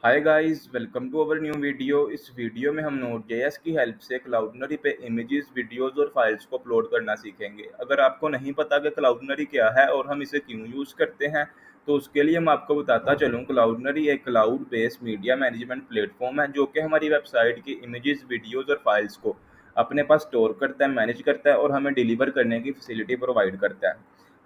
Hi guys, welcome to our new video. इस वीडियो में हम Node.js की हेल्प से क्लाउडनरी पे इमेजेस, वीडियोस और फाइल्स को अपलोड करना सीखेंगे। अगर आपको नहीं पता कि क्लाउडनरी क्या है और हम इसे क्यों यूज़ करते हैं, तो उसके लिए मैं आपको बताता चलूँ। क्लाउडनरी एक cloud based media management platform है जो कि हमारी वेबसाइट की इमेजेस, वीडियोज़ और फाइल्स को अपने पास स्टोर करता है, मैनेज करता है और हमें डिलीवर करने की फैसिलिटी प्रोवाइड करता है।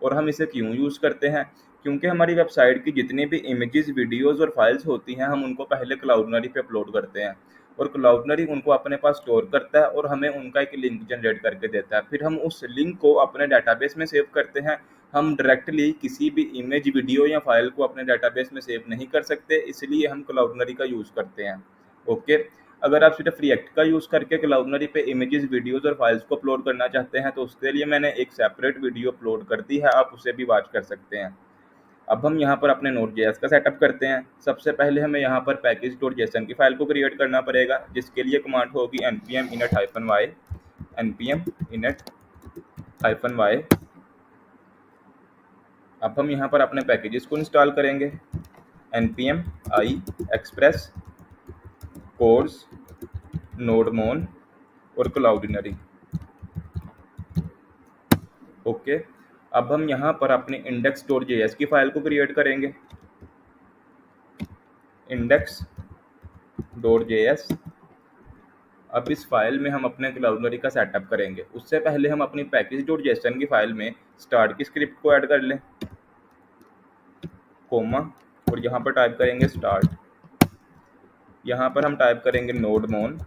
और हम इसे क्यों यूज़ करते हैं? क्योंकि हमारी वेबसाइट की जितनी भी इमेजेस, वीडियोस और फाइल्स होती हैं, हम उनको पहले क्लाउडनरी पे अपलोड करते हैं और क्लाउडनरी उनको अपने पास स्टोर करता है और हमें उनका एक लिंक जनरेट करके देता है। फिर हम उस लिंक को अपने डेटाबेस में सेव करते हैं। हम डायरेक्टली किसी भी इमेज, वीडियो या फाइल को अपने डेटाबेस में सेव नहीं कर सकते, इसलिए हम क्लाउडनरी का यूज़ करते हैं। ओके। अगर आप सिर्फ रिएक्ट का यूज़ करके क्लाउडनरी पे इमेजेस, वीडियोस और फाइल्स को अपलोड करना चाहते हैं, तो उसके लिए मैंने एक सेपरेट वीडियो अपलोड कर दी है, आप उसे भी वॉच कर सकते हैं। अब हम यहाँ पर अपने Node.js का सेटअप करते हैं। सबसे पहले हमें यहाँ पर package.json की फाइल को क्रिएट करना पड़ेगा, जिसके लिए कमांड होगी npm init-y, npm init-y। अब हम यहाँ पर अपने पैकेजेस को इंस्टॉल करेंगे। npm i express course nodemon और क्लाउडनरी। ओके। अब हम यहाँ पर अपने index.js की फाइल को क्रिएट करेंगे। index.js। अब इस फाइल में हम अपने क्लाउडनरी का सेटअप करेंगे। उससे पहले हम अपनी package.json की फाइल में स्टार्ट की स्क्रिप्ट को ऐड कर लें, कोमा, और यहाँ पर टाइप करेंगे स्टार्ट। यहाँ पर हम टाइप करेंगे nodemon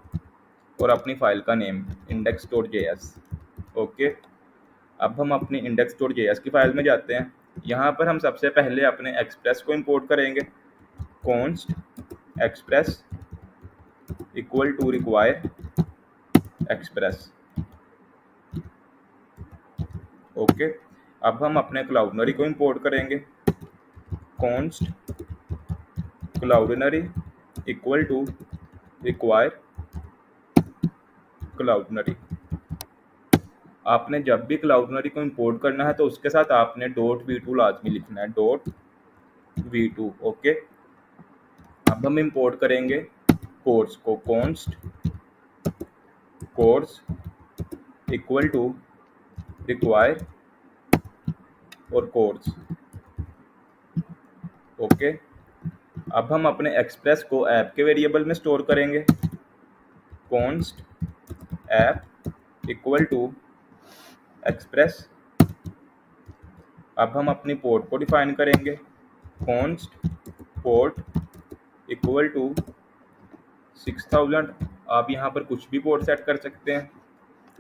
और अपनी फाइल का नेम index.js। ओके। अब हम अपनी index.js की फाइल में जाते हैं। यहाँ पर हम सबसे पहले अपने एक्सप्रेस को इंपोर्ट करेंगे। const express equal to require express. Okay. अब हम अपने क्लाउडनरी को इंपोर्ट करेंगे। const Cloudinary equal to require Cloudinary. आपने जब भी क्लाउडनरी को इंपोर्ट करना है तो उसके साथ आपने .v2 लाजमी लिखना है, .v2। ओके। अब हम इंपोर्ट करेंगे कोर्स को। const cors equal to require और कोर्स। ओके। अब हम अपने एक्सप्रेस को ऐप के वेरिएबल में स्टोर करेंगे। const app equal to express. अब हम अपनी पोर्ट को डिफाइन करेंगे। const port equal to 6000। आप यहाँ पर कुछ भी पोर्ट सेट कर सकते हैं।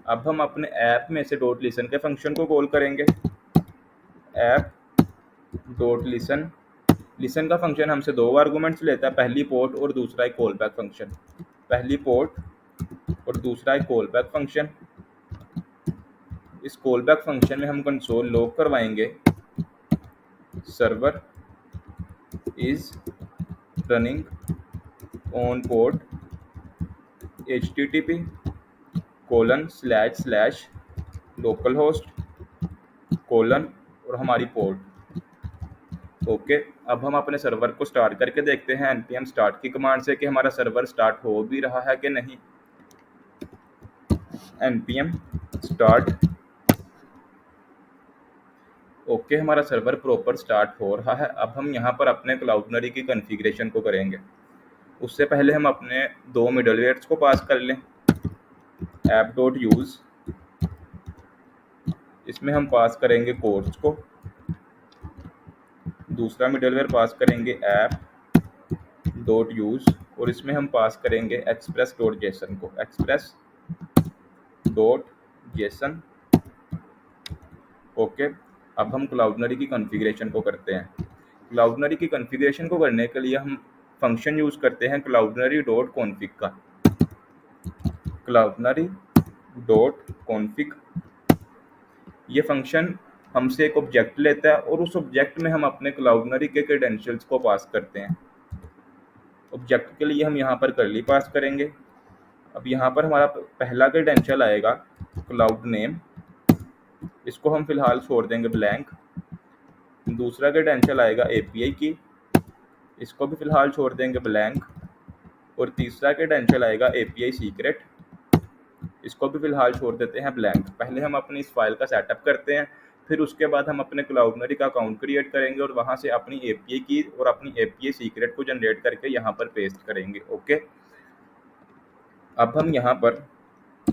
अब हम अपने ऐप में से .listen के फंक्शन को कॉल करेंगे। App .listen। लिसन का फंक्शन हमसे दो आर्गूमेंट्स लेता है, पहली पोर्ट और दूसरा एक कॉल बैक फंक्शन। पहली पोर्ट और दूसरा एक कॉल बैक फंक्शन। इस कॉल बैक फंक्शन में हम कंसोल लॉग करवाएंगे server is running on port http local host और हमारी पोर्ट। ओके। अब हम अपने सर्वर को स्टार्ट करके देखते हैं npm स्टार्ट की कमांड से कि हमारा सर्वर स्टार्ट हो भी रहा है कि नहीं। npm start. ओके, हमारा सर्वर प्रॉपर स्टार्ट हो रहा है। अब हम यहाँ पर अपने क्लाउडनरी की कॉन्फ़िगरेशन को करेंगे। उससे पहले हम अपने दो मिडलवेयर्स को पास कर लें। app.use, इसमें हम पास करेंगे कोर्स को। दूसरा मिडलवेयर पास करेंगे app.use और इसमें हम पास करेंगे express.json को, express.json। ओके। अब हम क्लाउडनरी की कॉन्फ़िगरेशन को करते हैं। क्लाउडनरी की कॉन्फ़िगरेशन को करने के लिए हम फंक्शन यूज़ करते हैं cloudnary.config का। cloudnary.config ये फंक्शन हमसे एक ऑब्जेक्ट लेता है और उस ऑब्जेक्ट में हम अपने क्लाउडनरी के क्रेडेंशियल्स को पास करते हैं। ऑब्जेक्ट के लिए हम यहाँ पर कर्ली पास करेंगे। अब यहाँ पर हमारा पहला क्रेडेंशियल आएगा क्लाउड नेम, इसको हम फिलहाल छोड़ देंगे ब्लैंक। दूसरा क्रेडेंशियल आएगा API की, इसको भी फ़िलहाल छोड़ देंगे ब्लैंक। और तीसरा क्रेडेंशियल आएगा API सीक्रेट, इसको भी फ़िलहाल छोड़ देते हैं ब्लैंक। पहले हम अपनी इस फाइल का सेटअप करते हैं, फिर उसके बाद हम अपने क्लाउडनरी का अकाउंट क्रिएट करेंगे और वहाँ से अपनी API की और अपनी API सीक्रेट को जनरेट करके यहाँ पर पेस्ट करेंगे। ओके, अब हम यहाँ पर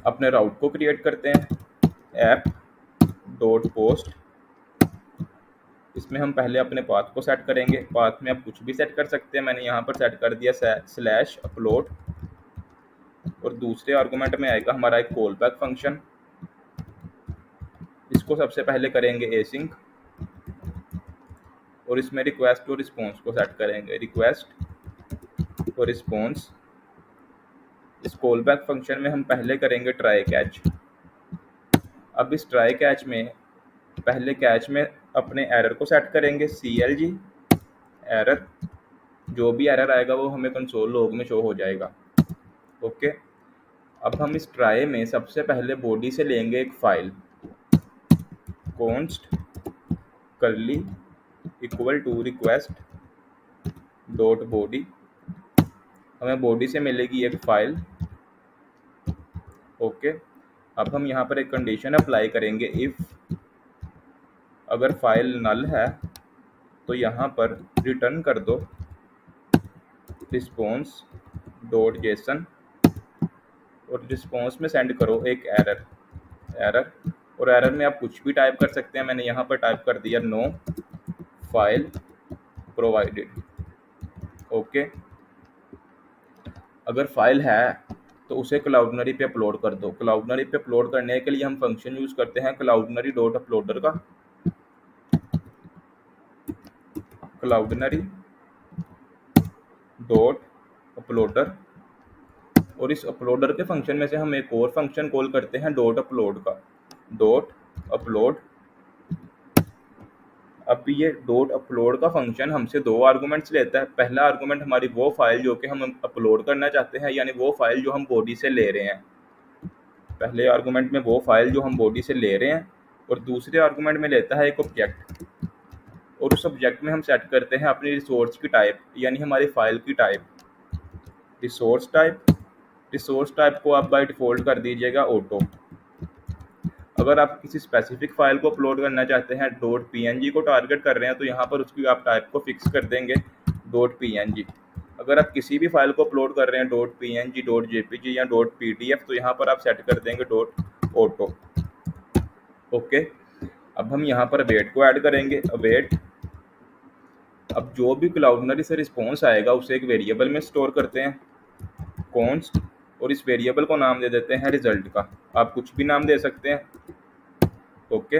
अपने राउट को क्रिएट करते हैं, ऐप डॉट पोस्ट। इसमें हम पहले अपने पाथ को सेट करेंगे। पाथ में आप कुछ भी सेट कर सकते हैं, मैंने यहाँ पर सेट कर दिया /upload। और दूसरे आर्गुमेंट में आएगा हमारा एक कॉल बैक फंक्शन, इसको सबसे पहले करेंगे एसिंक और इसमें रिक्वेस्ट और रिस्पॉन्स को सेट करेंगे, रिक्वेस्ट और रिस्पॉन्स। इस कॉल बैक फंक्शन में हम पहले करेंगे ट्राई कैच। अब इस ट्राई कैच में पहले कैच में अपने एरर को सेट करेंगे, CLG एरर। जो भी एरर आएगा वो हमें कंसोल लॉग में शो हो जाएगा। ओके, अब हम इस ट्राई में सबसे पहले बॉडी से लेंगे एक file, const curly equal to request dot body. हमें बॉडी से मिलेगी एक फाइल। ओके, अब हम यहाँ पर एक कंडीशन अप्लाई करेंगे, इफ़ अगर फाइल नल है तो यहाँ पर रिटर्न कर दो रिस्पॉन्स डॉट जेसन और रिस्पॉन्स में सेंड करो एक एरर। और एरर में आप कुछ भी टाइप कर सकते हैं, मैंने यहाँ पर टाइप कर दिया नो फाइल प्रोवाइडेड। ओके, अगर फाइल है तो उसे क्लाउडनरी पे अपलोड कर दो। क्लाउडनरी पे अपलोड करने के लिए हम फंक्शन यूज करते हैं क्लाउडनरी डॉट अपलोडर का, क्लाउडनरी डॉट अपलोडर। और इस अपलोडर के फंक्शन में से हम एक और फंक्शन कॉल करते हैं डॉट अपलोड का, डॉट अपलोड। अब ये डॉट अपलोड का फंक्शन हमसे दो आर्गुमेंट्स लेता है। पहला आर्गुमेंट हमारी वो फाइल जो कि हम अपलोड करना चाहते हैं, यानी वो फाइल जो हम बॉडी से ले रहे हैं। पहले आर्गुमेंट में वो फाइल जो हम बॉडी से ले रहे हैं, और दूसरे आर्गुमेंट में लेता है एक ऑब्जेक्ट। और उस ऑब्जेक्ट में हम सेट करते हैं अपनी रिसोर्स की टाइप, यानी हमारी फाइल की type, resource type. Resource type को आप बाय डिफ़ॉल्ट कर दीजिएगा ऑटो। अगर आप किसी स्पेसिफिक फाइल को अपलोड करना चाहते हैं, .png को टारगेट कर रहे हैं, तो यहाँ पर उसकी आप टाइप को फिक्स कर देंगे .png। अगर आप किसी भी फाइल को अपलोड कर रहे हैं .png, .jpg या .pdf, तो यहाँ पर आप सेट कर देंगे .auto। ओके, अब हम यहाँ पर अवेट को ऐड करेंगे, अवेट। अब जो भी क्लाउडनरी से रिस्पॉन्स आएगा उसे एक वेरिएबल में स्टोर करते हैं, कॉन्स्ट, और इस वेरिएबल को नाम दे देते हैं रिजल्ट का। आप कुछ भी नाम दे सकते हैं। ओके,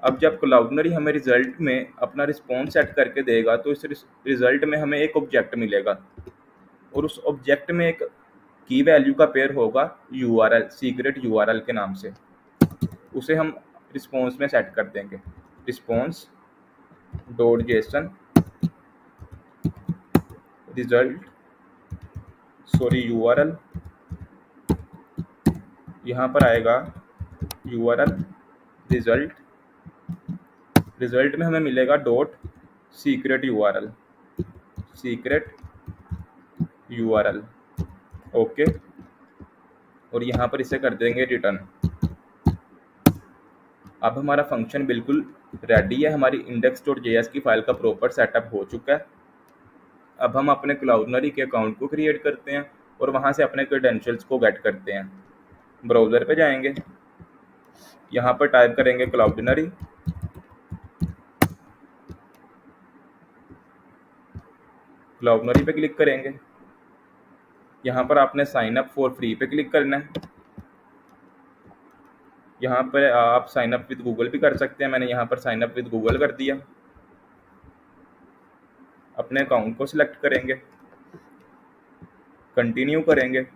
अब जब क्लाउडनरी हमें रिजल्ट में अपना रिस्पॉन्स सेट करके देगा तो इस रिजल्ट में हमें एक ऑब्जेक्ट मिलेगा, और उस ऑब्जेक्ट में एक की वैल्यू का पेयर होगा URL, सीक्रेट URL के नाम से। उसे हम रिस्पॉन्स में सेट कर देंगे, response dot JSON result URL। यहाँ पर आएगा URL रिजल्ट। रिजल्ट में हमें मिलेगा सीक्रेट URL। ओके, और यहाँ पर इसे कर देंगे रिटर्न। अब हमारा फंक्शन बिल्कुल रेडी है, हमारी index.js की फाइल का प्रॉपर सेटअप हो चुका है। अब हम अपने क्लाउडनरी के अकाउंट को क्रिएट करते हैं और वहाँ से अपने क्रेडेंशियल्स को गेट करते हैं। ब्राउज़र पे जाएंगे, यहाँ पर टाइप करेंगे क्लाउडनरी, क्लाउडनरी पे क्लिक करेंगे। यहाँ पर आपने साइन अप फॉर फ्री पे क्लिक करना है। यहाँ पर आप साइन अप विद गूगल भी कर सकते हैं, मैंने यहाँ पर साइन अप विद गूगल कर दिया। अपने अकाउंट को सिलेक्ट करेंगे, कंटिन्यू करेंगे।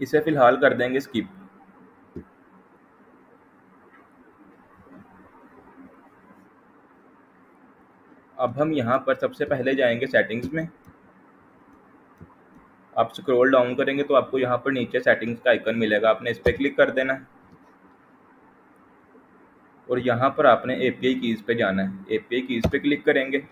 इसे फिलहाल कर देंगे स्किप। अब हम यहाँ पर सबसे पहले जाएंगे सेटिंग्स में। आप स्क्रॉल डाउन करेंगे तो आपको यहाँ पर नीचे सेटिंग्स का आइकन मिलेगा, आपने इस पर क्लिक कर देना है और यहाँ पर आपने एपीआई कीज़ पे जाना है। एपीआई कीज़ पे क्लिक करेंगे।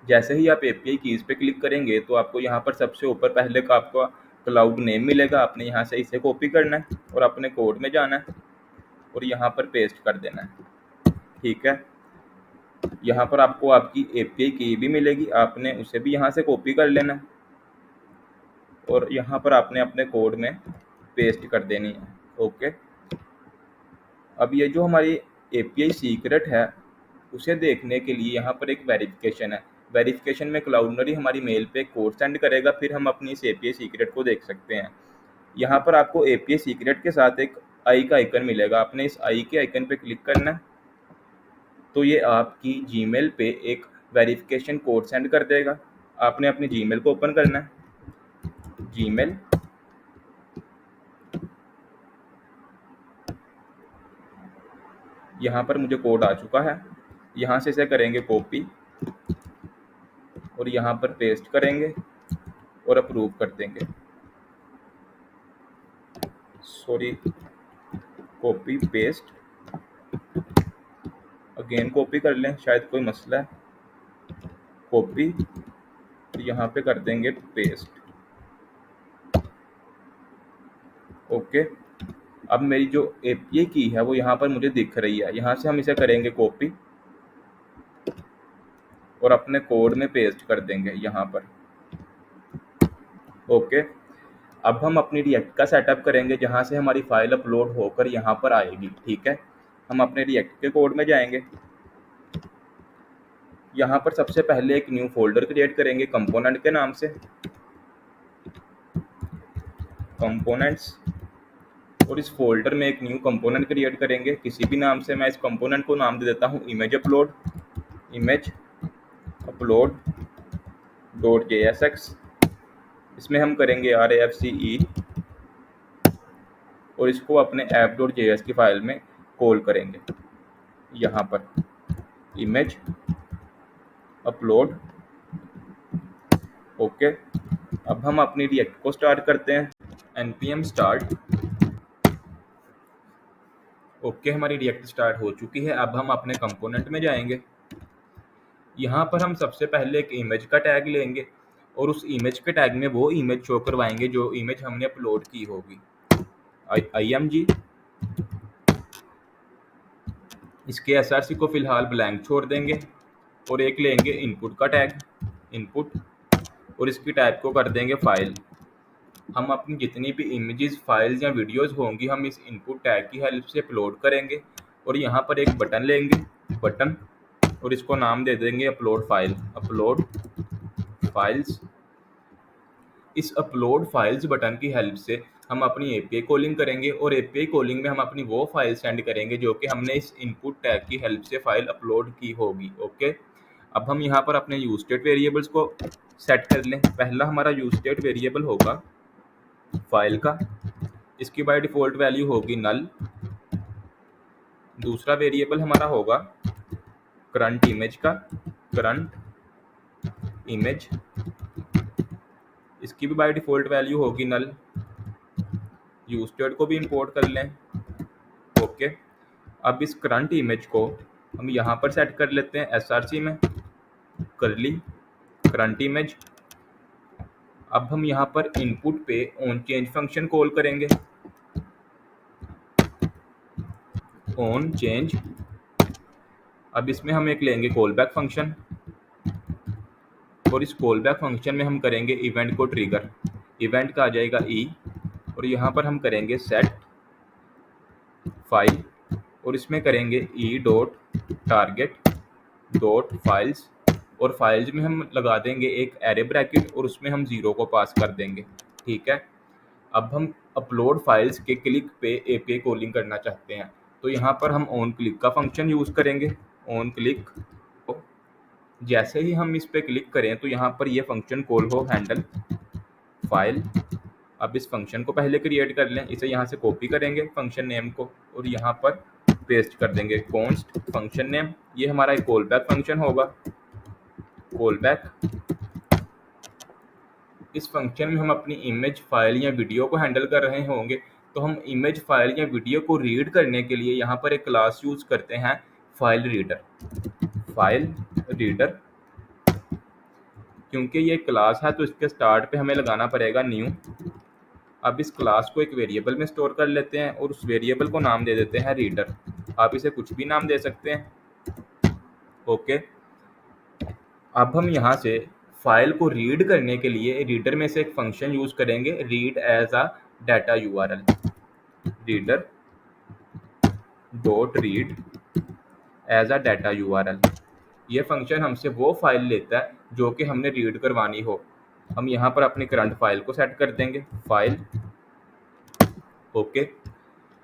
जैसे ही आप एपीआई कीज़ पे क्लिक करेंगे तो आपको यहाँ पर सबसे ऊपर पहले का आपका क्लाउड नेम मिलेगा, आपने यहाँ से इसे कॉपी करना है और अपने कोड में जाना है और यहाँ पर पेस्ट कर देना है। ठीक है, यहाँ पर आपको आपकी एपीआई की भी मिलेगी, आपने उसे भी यहाँ से कॉपी कर लेना है और यहाँ पर आपने अपने कोड में पेस्ट कर देनी है। ओके, अब ये जो हमारी एपीआई सीक्रेट है उसे देखने के लिए यहाँ पर एक वेरिफिकेशन है। वेरिफिकेशन में क्लाउडनरी हमारी मेल पे कोड सेंड करेगा, फिर हम अपनी इस एपीआई सीक्रेट को देख सकते हैं। यहाँ पर आपको एपीआई सीक्रेट के साथ एक आई का आइकन मिलेगा, आपने इस आई के आइकन पे क्लिक करना है तो ये आपकी जीमेल पे एक वेरिफिकेशन कोड सेंड कर देगा। आपने अपनी जीमेल को ओपन करना है। जीमेल, यहाँ पर मुझे कोड आ चुका है, यहाँ से इसे करेंगे कॉपी और यहाँ पर पेस्ट करेंगे और अप्रूव कर देंगे। Sorry, copy paste, again copy कर लें, शायद कोई मसला है। कॉपी, यहाँ पे कर देंगे पेस्ट। ओके, अब मेरी जो एपीआई की है वो यहाँ पर मुझे दिख रही है, यहाँ से हम इसे करेंगे कॉपी और अपने कोड में पेस्ट कर देंगे यहाँ पर। ओके, अब हम अपनी रिएक्ट का सेटअप करेंगे जहाँ से हमारी फाइल अपलोड होकर यहाँ पर आएगी। ठीक है, हम अपने रिएक्ट के कोड में जाएंगे। यहाँ पर सबसे पहले एक न्यू फोल्डर क्रिएट करेंगे कंपोनेंट के नाम से, कंपोनेंट्स, और इस फोल्डर में एक न्यू कंपोनेंट क्रिएट करेंगे किसी भी नाम से। मैं इस कंपोनेंट को नाम दे देता हूँ image upload, image upload dot JSX। इसमें हम करेंगे RAFCE और इसको अपने app.js की फाइल में कॉल करेंगे। यहाँ पर इमेज अपलोड। ओके, अब हम अपनी रिएक्ट को स्टार्ट करते हैं। npm start। ओके, हमारी रिएक्ट स्टार्ट हो चुकी है। अब हम अपने कंपोनेंट में जाएंगे। यहाँ पर हम सबसे पहले एक इमेज का टैग लेंगे और उस इमेज के टैग में वो इमेज शो करवाएंगे जो इमेज हमने अपलोड की होगी। img, इसके src को फिलहाल ब्लैंक छोड़ देंगे और एक लेंगे इनपुट का टैग, इनपुट, और इसकी टाइप को कर देंगे फाइल। हम अपनी जितनी भी इमेजेस, फाइल्स या वीडियोस होंगी हम इस इनपुट टैग की हेल्प से अपलोड करेंगे। और यहाँ पर एक बटन लेंगे, बटन, और इसको नाम दे देंगे अपलोड फाइल, अपलोड फाइल्स। इस अपलोड फाइल्स बटन की हेल्प से हम अपनी एपीआई कॉलिंग करेंगे और एपीआई कॉलिंग में हम अपनी वो फाइल सेंड करेंगे जो कि हमने इस इनपुट टैग की हेल्प से फाइल अपलोड की होगी। ओके, अब हम यहाँ पर अपने यूज स्टेट वेरिएबल्स को सेट कर लें। पहला हमारा यूज स्टेट वेरिएबल होगा फाइल का, इसकी बाय डिफॉल्ट वैल्यू होगी नल। दूसरा वेरिएबल हमारा होगा करंट इमेज का, करंट इमेज, इसकी भी बाय डिफॉल्ट वैल्यू होगी नल। यूज स्टेट को भी इंपोर्ट कर लें। ओके, अब इस करंट इमेज को हम यहाँ पर सेट कर लेते हैं src में, करली करंट इमेज। अब हम यहाँ पर इनपुट पे ऑन चेंज फंक्शन कॉल करेंगे, ऑन चेंज। अब इसमें हम एक लेंगे कॉल बैक फंक्शन और इस कॉल बैक फंक्शन में हम करेंगे इवेंट को ट्रिगर। इवेंट का आ जाएगा ई और यहाँ पर हम करेंगे सेट फाइल और इसमें करेंगे E dot target dot files और फाइल्स में हम लगा देंगे एक एरे ब्रैकेट और उसमें हम 0 को पास कर देंगे। ठीक है, अब हम अपलोड फाइल्स के क्लिक पे एपीआई कॉलिंग करना चाहते हैं तो यहाँ पर हम ऑन क्लिक का फंक्शन यूज़ करेंगे, ऑन क्लिक। जैसे ही हम इस पे क्लिक करें तो यहाँ पर ये फंक्शन कॉल हो हैंडल फाइल। अब इस फंक्शन को पहले क्रिएट कर लें, इसे यहाँ से कॉपी करेंगे फंक्शन नेम को और यहाँ पर पेस्ट कर देंगे कॉन्स्ट फंक्शन नेम, ये हमारा एक कॉल बैक फंक्शन होगा, कॉल बैक। इस फंक्शन में हम अपनी इमेज फाइल या वीडियो को हैंडल कर रहे होंगे, तो हम इमेज फाइल या वीडियो को रीड करने के लिए यहाँ पर एक क्लास यूज करते हैं फाइल रीडर। फाइल रीडर क्योंकि ये क्लास है तो इसके स्टार्ट पे हमें लगाना पड़ेगा न्यू। अब इस क्लास को एक वेरिएबल में स्टोर कर लेते हैं और उस वेरिएबल को नाम दे देते हैं रीडर। आप इसे कुछ भी नाम दे सकते हैं। ओके, अब हम यहाँ से फाइल को रीड करने के लिए रीडर में से एक फंक्शन यूज करेंगे, read as a data URL. Reader dot read as a data URL. ये फंक्शन हमसे वो फाइल लेता है जो कि हमने रीड करवानी हो। हम यहाँ पर अपनी करंट फाइल को सेट कर देंगे, फाइल। ओके,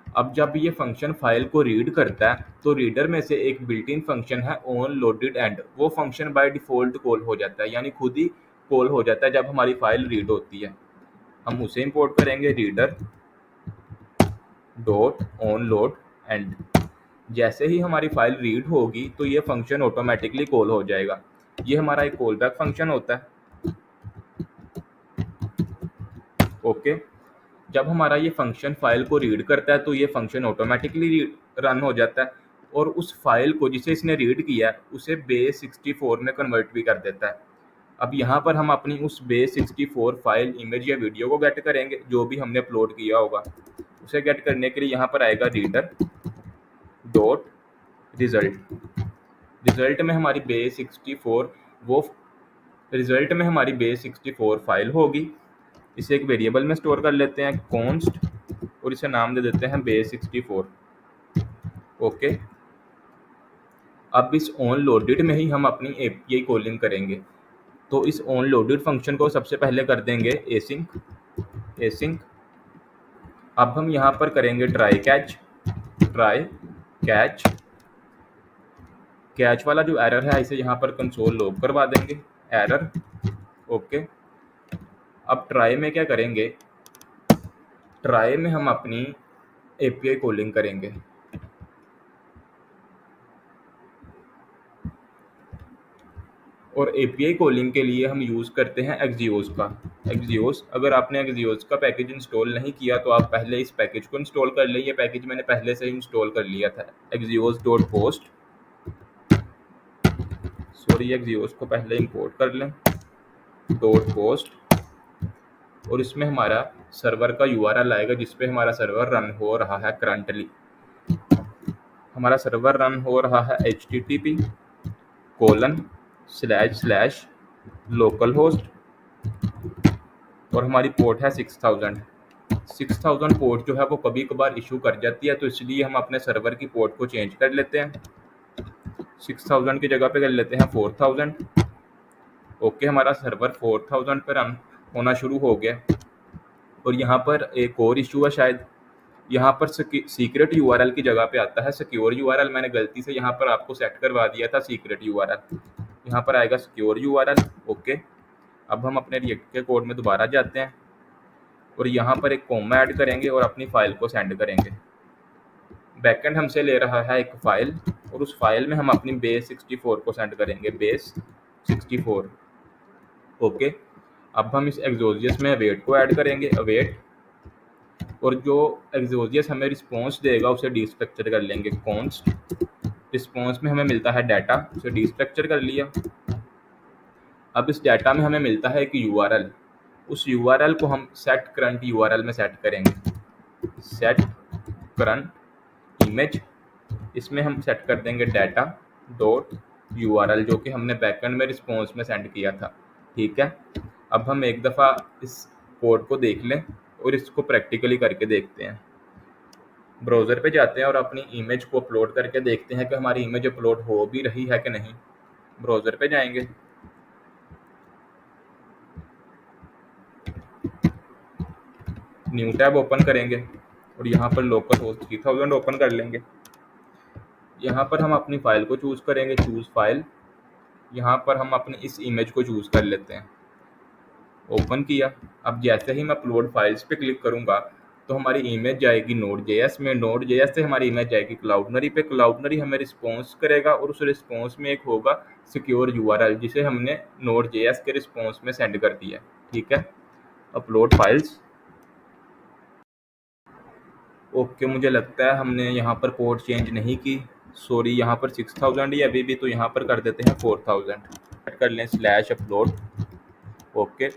अब जब ये फंक्शन फाइल को रीड करता है तो रीडर में से एक बिल्ट इन फंक्शन है ऑन लोडेड एंड, वो फंक्शन बाय डिफॉल्ट कॉल हो जाता है, यानी खुद ही कॉल हो जाता है जब हमारी फाइल रीड होती है। हम उसे इंपोर्ट करेंगे, reader dot on load and. जैसे ही हमारी फाइल रीड होगी तो ये फंक्शन ऑटोमेटिकली कॉल हो जाएगा। ये हमारा एक कॉल बैक फंक्शन होता है। ओके, जब हमारा ये फंक्शन फाइल को रीड करता है तो ये फंक्शन ऑटोमेटिकली रन हो जाता है और उस फाइल को जिसे इसने रीड किया है उसे बेस 64 में कन्वर्ट भी कर देता है। अब यहाँ पर हम अपनी उस बेस 64 फाइल, इमेज या वीडियो को गेट करेंगे जो भी हमने अपलोड किया होगा। उसे गेट करने के लिए यहाँ पर आएगा रीडर डॉट रिजल्ट। रिजल्ट में हमारी बेस 64 वो रिजल्ट में हमारी बेस 64 फाइल होगी। इसे एक वेरिएबल में स्टोर कर लेते हैं, कॉन्स्ट, और इसे नाम दे देते हैं बेस 64। ओके, अब इस ऑन लोडेड में ही हम अपनी एपीआई कॉलिंग करेंगे। तो इस ऑन लोडेड फंक्शन को सबसे पहले कर देंगे एसिंक। अब हम यहाँ पर करेंगे ट्राई कैच। कैच वाला जो एरर है इसे यहाँ पर कंसोल लॉग करवा देंगे, एरर। ओके, अब ट्राई में क्या करेंगे, ट्राई में हम अपनी एपीआई कॉलिंग करेंगे। और एपीआई कॉलिंग के लिए हम यूज़ करते हैं एक्सियोस का। एक्सियोस, अगर आपने एक्सियोस का पैकेज इंस्टॉल नहीं किया तो आप पहले इस पैकेज को इंस्टॉल कर लें। ये पैकेज मैंने पहले से ही इंस्टॉल कर लिया था, एक्सियोस को पहले इंपोर्ट कर लें, .post, और इसमें हमारा सर्वर का यूआरएल आएगा जिस पे हमारा सर्वर रन हो रहा है करंटली। हमारा सर्वर रन हो रहा है http://localhost और हमारी पोर्ट है 6000 पोर्ट जो है वो कभी कभार इशू कर जाती है, तो इसलिए हम अपने सर्वर की पोर्ट को चेंज कर लेते हैं। 6000 की जगह पे कर लेते हैं 4000। ओके, हमारा सर्वर 4000 पर रन होना शुरू हो गया। और यहाँ पर एक और इशू है शायद, यहाँ पर सीक्रेट यूआरएल की जगह पे आता है सिक्योर यूआरएल। मैंने गलती से यहाँ पर आपको सेट करवा दिया था सीक्रेट यूआरएल, यहाँ पर आएगा सिक्योर यूआरएल। ओके, अब हम अपने रिएक्ट के कोड में दोबारा जाते हैं और यहाँ पर एक कॉमा ऐड करेंगे और अपनी फाइल को सेंड करेंगे। बैकएंड हमसे ले रहा है एक फाइल और उस फाइल में हम अपनी बेस 64 को सेंड करेंगे, बेस 64। ओके, अब हम इस एक्सोजियस में अवेट को ऐड करेंगे, अवेट, और जो एक्सोजियस हमें रिस्पॉन्स देगा उसे डीस्ट्रक्चर कर लेंगे, कॉन्स्ट। रिस्पॉन्स में हमें मिलता है डाटा, उसे डीस्ट्रक्चर कर लिया। अब इस डाटा में हमें मिलता है एक यूआरएल, उस यूआरएल को हम सेट करंट यूआरएल में सेट करेंगे, सेट करंट इमेज। इसमें हम सेट कर देंगे डाटा डॉट यूआरएल जो कि हमने बैकएंड में रिस्पॉन्स में सेंड किया था। ठीक है, अब हम एक दफ़ा इस कोड को देख लें और इसको प्रैक्टिकली करके देखते हैं। ब्राउज़र पे जाते हैं और अपनी इमेज को अपलोड करके देखते हैं कि हमारी इमेज अपलोड हो भी रही है कि नहीं। ब्राउज़र पे जाएंगे, न्यू टैब ओपन करेंगे और यहाँ पर लोकल होस्ट 3000 ओपन कर लेंगे। यहाँ पर हम अपनी फाइल को चूज़ करेंगे, चूज़ फाइल। यहाँ पर हम अपनी इस इमेज को चूज़ कर लेते हैं, ओपन किया। अब जैसे ही मैं अपलोड फाइल्स पे क्लिक करूँगा तो हमारी इमेज जाएगी नोड.js में, नोड.js से हमारी इमेज जाएगी क्लाउडनरी पे, क्लाउडनरी हमें रिस्पॉन्स करेगा और उस रिस्पॉन्स में एक होगा सिक्योर यूआरएल जिसे हमने नोड.js के रिस्पॉन्स में सेंड कर दिया। ठीक है, अपलोड फाइल्स। ओके, मुझे लगता है हमने यहाँ पर पोर्ट चेंज नहीं की, सॉरी, यहाँ पर 6000 ही अभी भी, तो यहाँ पर कर देते हैं 4000, कर लें /अपलोड। ओके,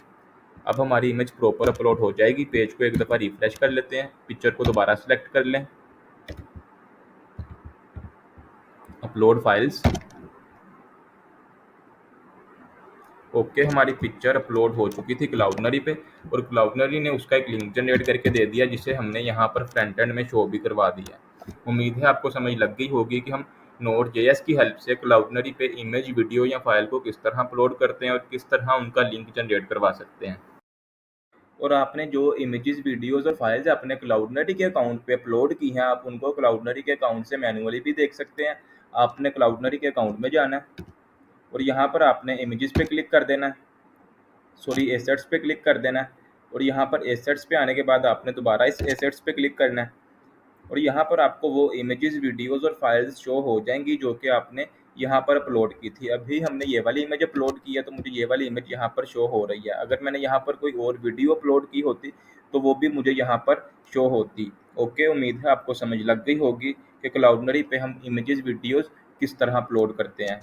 अब हमारी इमेज प्रॉपर अपलोड हो जाएगी। पेज को एक दफ़ा रिफ्रेश कर लेते हैं, पिक्चर को दोबारा सेलेक्ट कर लें, अपलोड फाइल्स। ओके, हमारी पिक्चर अपलोड हो चुकी थी क्लाउडनरी पे और क्लाउडनरी ने उसका एक लिंक जनरेट करके दे दिया जिसे हमने यहाँ पर फ्रंट एंड में शो भी करवा दिया। उम्मीद है आपको समझ लग गई होगी कि हम नोड.js की हेल्प से क्लाउडनरी पे इमेज, वीडियो या फाइल को किस तरह अपलोड करते हैं और किस तरह उनका लिंक जनरेट करवा सकते हैं। और आपने जो इमेजेस, वीडियोस और फाइल्स अपने क्लाउडनरी के अकाउंट पे अपलोड की हैं, आप उनको क्लाउडनरी के अकाउंट से मैन्युअली भी देख सकते हैं। आपने क्लाउडनरी के अकाउंट में जाना है और यहाँ पर आपने इमेजेस पे क्लिक कर देना है, सॉरी एसेट्स पे क्लिक कर देना है, और यहाँ पर एसेट्स पे आने के बाद आपने दोबारा इस एसेट्स पे क्लिक करना है और यहाँ पर आपको वो इमेजेस, वीडियोस और फाइल्स शो हो जाएंगी जो कि आपने यहाँ पर अपलोड की थी। अभी हमने ये वाली इमेज अपलोड की है तो मुझे ये वाली इमेज यहाँ पर शो हो रही है। अगर मैंने यहाँ पर कोई और वीडियो अपलोड की होती तो वो भी मुझे यहाँ पर शो होती। ओके, उम्मीद है आपको समझ लग गई होगी कि क्लाउडनरी पे हम इमेजेस, वीडियोस किस तरह अपलोड करते हैं।